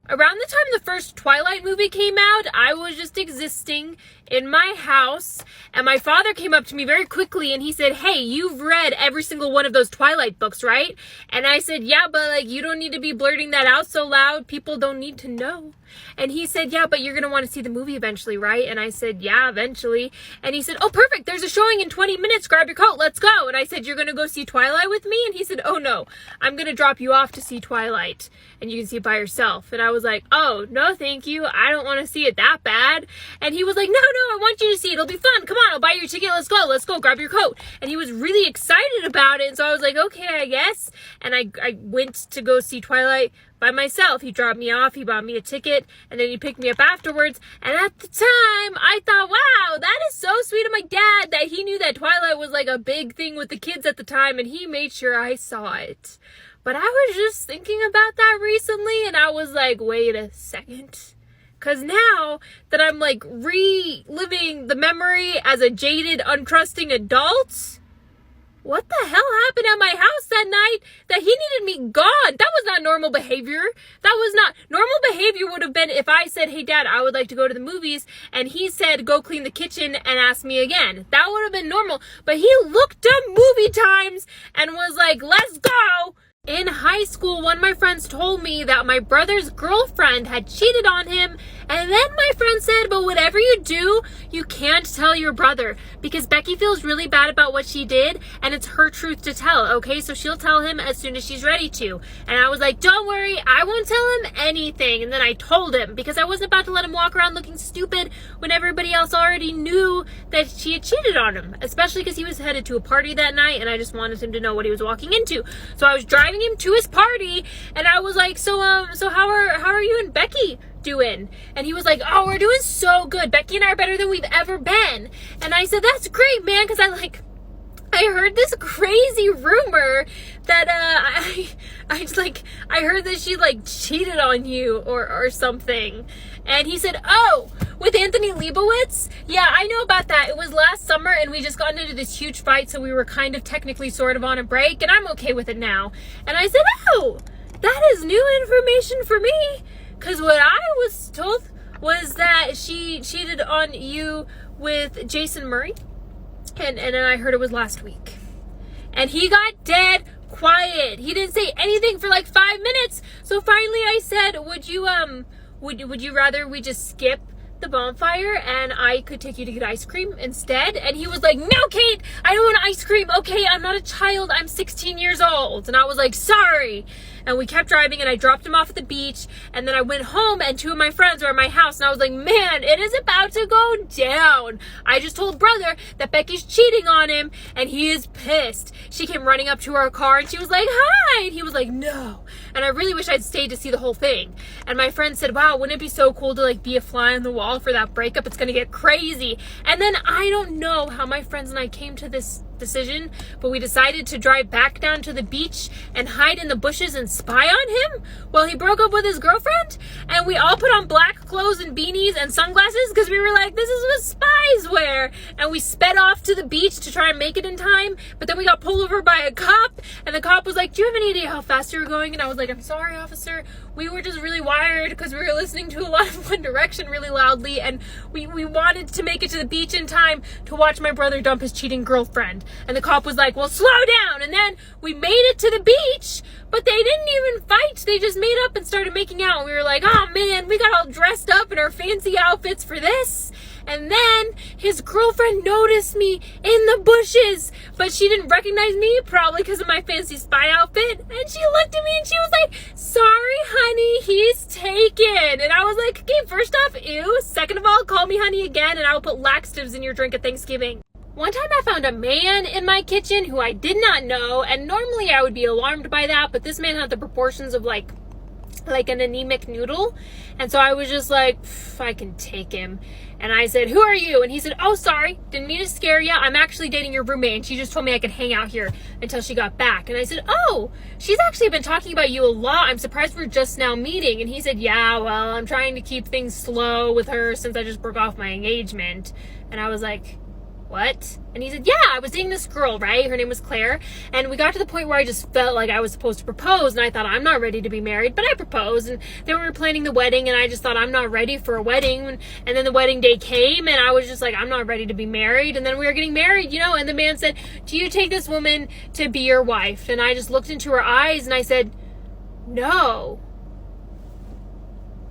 Around the time the first Twilight movie came out, I was just existing in my house, and my father came up to me very quickly and he said, "Hey, you've read every single one of those Twilight books, right?" And I said, "Yeah, but like, you don't need to be blurting that out so loud. People don't need to know." And he said, "Yeah, but you're going to want to see the movie eventually, right?" And I said, "Yeah, eventually." And he said, "Oh, perfect. There's a showing in 20 minutes. Grab your coat. Let's go." And I said, "You're going to go see Twilight with me?" And he said, "Oh, no. I'm going to drop you off to see Twilight, and you can see it by yourself." And I was like, "Oh, no, thank you. I don't want to see it that bad." And he was like, "No, I want you to see it. It'll be fun. Come on, I'll buy your ticket. Let's go. Let's go. Grab your coat." And he was really excited about it. And so I was like, "Okay, I guess." And I went to go see Twilight by myself. He dropped me off, he bought me a ticket, and then he picked me up afterwards. And at the time, I thought, wow, that is so sweet of my dad that he knew that Twilight was like a big thing with the kids at the time, and he made sure I saw it. But I was just thinking about that recently, and I was like, wait a second. Because now that I'm like reliving the memory as a jaded, untrusting adult, what the hell happened at my house that night that he needed me gone? That was not normal behavior. That was not normal behavior. Would have been if I said, "Hey Dad, I would like to go to the movies," and he said, "Go clean the kitchen," and ask me again. That would have been normal. But he looked up movie times and was like, "Let's go." In high school, one of my friends told me that my brother's girlfriend had cheated on him, and then my friend said, "But whatever you do, you can't tell your brother, because Becky feels really bad about what she did, and it's her truth to tell, okay? So she'll tell him as soon as she's ready to." And I was like, "Don't worry, I won't tell him anything." And then I told him, because I wasn't about to let him walk around looking stupid when everybody else already knew that she had cheated on him, especially because he was headed to a party that night, and I just wanted him to know what he was walking into. So I was driving him to his party, and I was like, so how are you and Becky doing?" And he was like, "Oh, we're doing so good. Becky and I are better than we've ever been." And I said, "That's great, man," because I heard this crazy rumor that I heard that she like cheated on you or something. And he said, "Oh, with Anthony Leibovitz? Yeah, I know about that. It was last summer, and we just got into this huge fight, so we were kind of technically sort of on a break, and I'm okay with it now." And I said, "Oh, that is new information for me, because what I was told was that she cheated on you with Jason Murray, and then I heard it was last week." And he got dead quiet. He didn't say anything for like 5 minutes. So finally I said, "Would you rather we just skip the bonfire and I could take you to get ice cream instead?" And he was like, "No, Kate, I don't want ice cream. Okay, I'm not a child. I'm 16 years old." And I was like, "Sorry." And we kept driving, and I dropped him off at the beach, and then I went home, and 2 of my friends were at my house, and I was like, "Man, it is about to go down. I just told brother that Becky's cheating on him, and he is pissed." She came running up to our car, and she was like, "Hi," and he was like, "No." And I really wish I'd stayed to see the whole thing. And my friend said, "Wow, wouldn't it be so cool to like be a fly on the wall for that breakup? It's gonna get crazy." And then I don't know how my friends and I came to this decision, but we decided to drive back down to the beach and hide in the bushes and spy on him while he broke up with his girlfriend. And we all put on black clothes and beanies and sunglasses because we were like, this is what spies wear. And we sped off to the beach to try and make it in time, but then we got pulled over by a cop, and the cop was like, "Do you have any idea how fast you were going?" And I was like, "I'm sorry, officer. We were just really wired because we were listening to a lot of One Direction really loudly, and we wanted to make it to the beach in time to watch my brother dump his cheating girlfriend." And the cop was like, "Well, slow down." And then we made it to the beach, but they didn't even fight. They just made up and started making out. And we were like, "Oh man, we got all dressed up in our fancy outfits for this." And then his girlfriend noticed me in the bushes, but she didn't recognize me, probably because of my fancy spy outfit. And she looked at me and she was like, "Sorry, honey, he's taken." And I was like, "Okay, first off, ew. Second of all, call me honey again, and I will put laxatives in your drink at Thanksgiving." One time I found a man in my kitchen who I did not know, and normally I would be alarmed by that, but this man had the proportions of like an anemic noodle. And so I was just like, I can take him. And I said, "Who are you?" And he said, "Oh, sorry, didn't mean to scare you. I'm actually dating your roommate, and she just told me I could hang out here until she got back." And I said, "Oh, she's actually been talking about you a lot. I'm surprised we're just now meeting." And he said, "Yeah, well, I'm trying to keep things slow with her since I just broke off my engagement." And I was like, what? And he said, yeah, I was dating this girl, right? Her name was Claire. And we got to the point where I just felt like I was supposed to propose. And I thought, I'm not ready to be married. But I proposed. And then we were planning the wedding. And I just thought, I'm not ready for a wedding. And then the wedding day came. And I was just like, I'm not ready to be married. And then we were getting married, you know. And the man said, do you take this woman to be your wife? And I just looked into her eyes. And I said, no.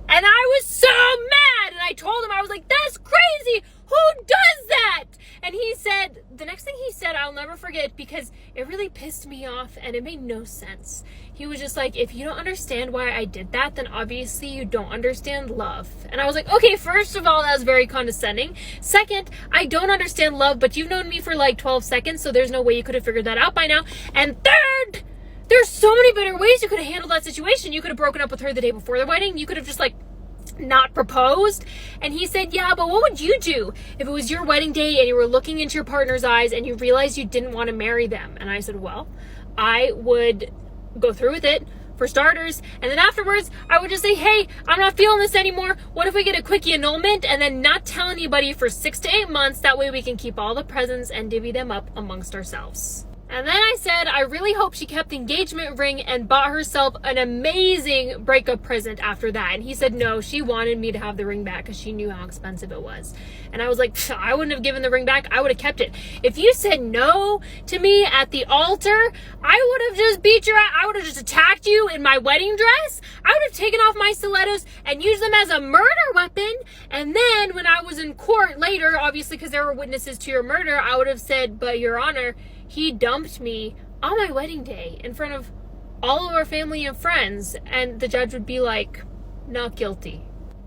And I was so mad. And I told him, I was like, that's crazy. Who does that? And he said, the next thing he said, I'll never forget, because it really pissed me off and it made no sense. He was just like, if you don't understand why I did that, then obviously you don't understand love. And I was like, okay, first of all, that was very condescending. Second, I don't understand love, but you've known me for like 12 seconds, so there's no way you could have figured that out by now. And third, there's so many better ways you could have handled that situation. You could have broken up with her the day before the wedding. You could have just like not proposed. And he said, yeah, but what would you do if it was your wedding day and you were looking into your partner's eyes and you realized you didn't want to marry them? And I said, well, I would go through with it for starters, and then afterwards I would just say, hey, I'm not feeling this anymore. What if we get a quickie annulment and then not tell anybody for 6 to 8 months? That way we can keep all the presents and divvy them up amongst ourselves. And then I said, I really hope she kept the engagement ring and bought herself an amazing breakup present after that. And he said, no, she wanted me to have the ring back because she knew how expensive it was. And I was like, I wouldn't have given the ring back. I would have kept it. If you said no to me at the altar, I would have just beat your ass. I would have just attacked you in my wedding dress. I would have taken off my stilettos and used them as a murder weapon. And then when I was in court later, obviously because there were witnesses to your murder, I would have said, but Your Honor, he dumped me on my wedding day in front of all of our family and friends. And the judge would be like, not guilty.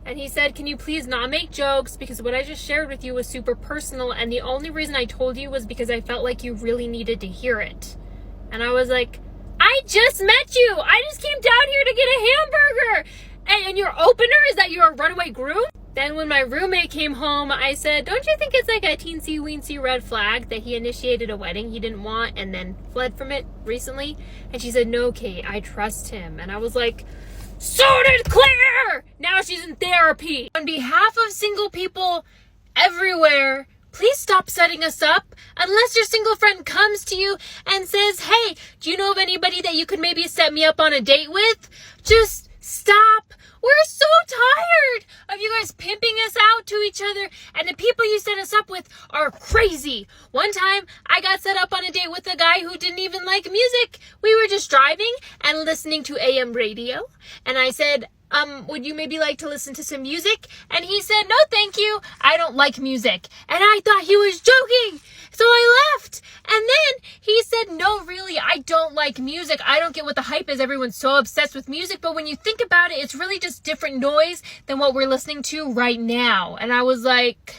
And he said, can you please not make jokes, because what I just shared with you was super personal, and the only reason I told you was because I felt like you really needed to hear it. And I was like, I just met you. I just came down here to get a hamburger. And your opener is that you're a runaway groom? Then when my roommate came home, I said, don't you think it's like a teensy-weensy red flag that he initiated a wedding he didn't want and then fled from it recently? And she said, no, Kate, I trust him. And I was like, so did Claire! Now she's in therapy. On behalf of single people everywhere, please stop setting us up. Unless your single friend comes to you and says, hey, do you know of anybody that you could maybe set me up on a date with? Just stop. We're so tired of you guys pimping us out to each other, and the people you set us up with are crazy. One time, I got set up on a date with a guy who didn't even like music. We were just driving and listening to AM radio, and I said, would you maybe like to listen to some music? And he said, no, thank you. I don't like music. And I thought he was joking. So I left. And then he said, no, really, I don't like music. I don't get what the hype is. Everyone's so obsessed with music. But when you think about it, it's really just different noise than what we're listening to right now. And I was like,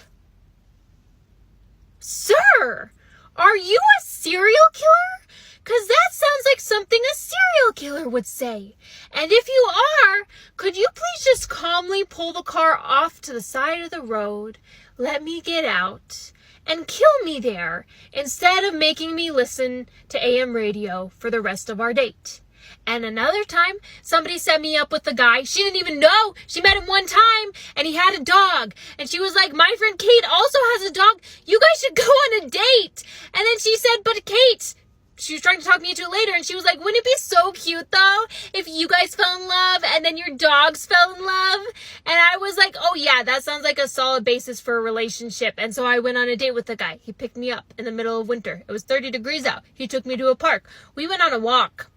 sir, are you a serial killer? Because that sounds like something a serial killer would say. And if you are, could you please just calmly pull the car off to the side of the road, let me get out, and kill me there, instead of making me listen to AM radio for the rest of our date? And another time, somebody set me up with a guy. She didn't even know. She met him one time, and he had a dog. And she was like, my friend Kate also has a dog. You guys should go on a date. And then she said, but Kate... She was trying to talk me into it later, and she was like, wouldn't it be so cute, though, if you guys fell in love and then your dogs fell in love? And I was like, oh, yeah, that sounds like a solid basis for a relationship. And so I went on a date with the guy. He picked me up in the middle of winter. It was 30 degrees out. He took me to a park. We went on a walk.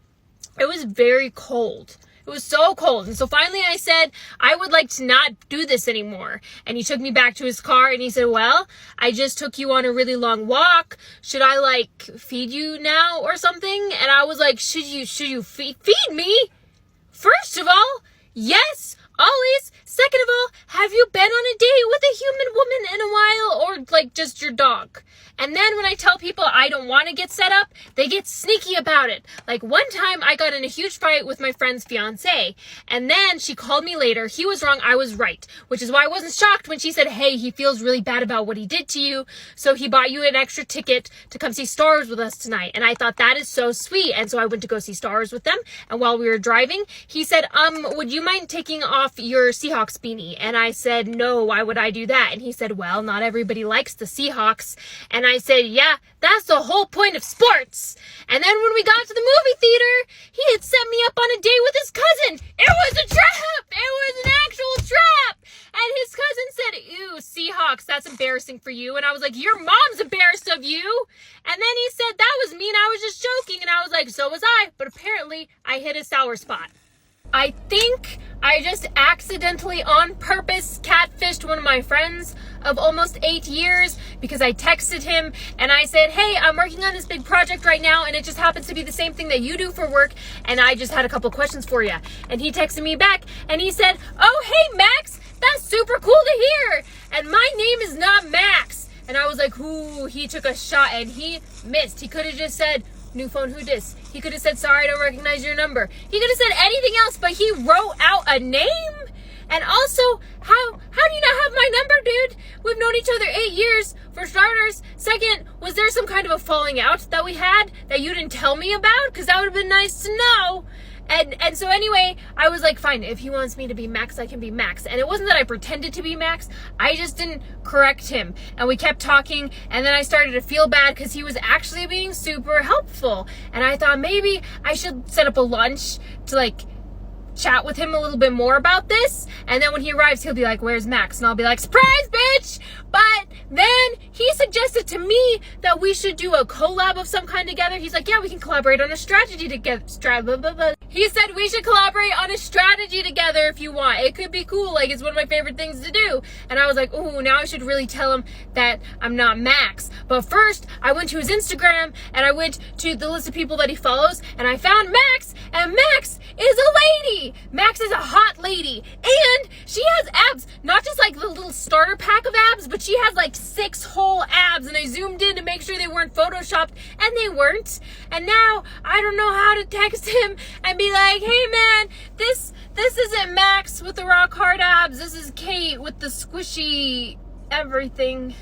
It was very cold. It was so cold. And so finally I said, I would like to not do this anymore. And he took me back to his car and he said, well, I just took you on a really long walk. Should I like feed you now or something? And I was like, should you feed me? First of all, yes, always. Second of all, have you been on a date with a human woman in a while, or like just your dog? And then when I tell people I don't want to get set up, they get sneaky about it. Like one time I got in a huge fight with my friend's fiance, and then she called me later. He was wrong, I was right, which is why I wasn't shocked when she said, hey, he feels really bad about what he did to you, so he bought you an extra ticket to come see stars with us tonight. And I thought, that is so sweet. And so I went to go see stars with them, and while we were driving, he said, would you mind taking off your Seahawks beanie? And I said, no, why would I do that? And he said, well, not everybody likes the Seahawks. And I said, yeah, that's the whole point of sports. And then when we got to the movie theater, he had set me up on a date with his cousin. It was a trap! It was an actual trap! And his cousin said, ew, Seahawks, that's embarrassing for you. And I was like, your mom's embarrassed of you. And then he said, that was mean, I was just joking. And I was like, so was I. But apparently, I hit a sour spot. I think I just accidentally, on purpose, catfished one of my friends of almost 8 years because I texted him and I said, hey, I'm working on this big project right now and it just happens to be the same thing that you do for work and I just had a couple questions for you. And he texted me back and he said, oh, hey, Max, that's super cool to hear. And my name is not Max. And I was like, ooh, he took a shot and he missed. He could have just said, new phone, who dis? He could have said, sorry, I don't recognize your number. He could have said anything else, but he wrote out a name? And also, how do you not have my number, dude? We've known each other 8 years, for starters. Second, was there some kind of a falling out that we had that you didn't tell me about? Because that would have been nice to know. And so anyway, I was like, fine, if he wants me to be Max, I can be Max. And it wasn't that I pretended to be Max. I just didn't correct him. And we kept talking. And then I started to feel bad because he was actually being super helpful. And I thought maybe I should set up a lunch to like chat with him a little bit more about this. And then when he arrives, he'll be like, where's Max? And I'll be like, surprise, bitch! But then he suggested to me that we should do a collab of some kind together. He's like, yeah, we can collaborate on a strategy together. He said we should collaborate on a strategy together if you want. It could be cool. Like, it's one of my favorite things to do. And I was like, ooh, now I should really tell him that I'm not Max. But first, I went to his Instagram and I went to the list of people that he follows and I found Max, and Max is a lady. Max is a hot lady. And she has abs. Not just like the little starter pack of abs, but she has like 6 whole abs. And I zoomed in to make sure they weren't photoshopped, and they weren't. And now I don't know how to text him and be like, hey man, this isn't Max with the rock hard abs. This is Kate with the squishy everything.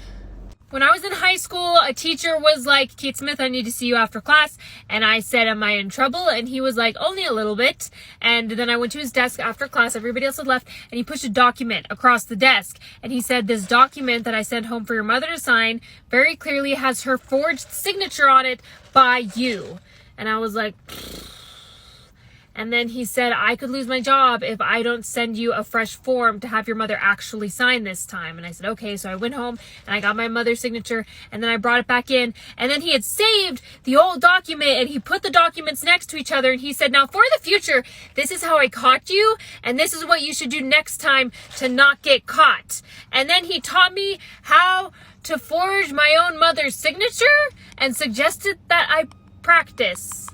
When I was in high school, a teacher was like, Kate Smith, I need to see you after class. And I said, am I in trouble? And he was like, only a little bit. And then I went to his desk after class. Everybody else had left. And he pushed a document across the desk. And he said, this document that I sent home for your mother to sign very clearly has her forged signature on it by you. And I was like, and then he said, I could lose my job if I don't send you a fresh form to have your mother actually sign this time. And I said, okay. So I went home and I got my mother's signature and then I brought it back in. And then he had saved the old document and he put the documents next to each other. And he said, now for the future, this is how I caught you. And this is what you should do next time to not get caught. And then he taught me how to forge my own mother's signature and suggested that I practice.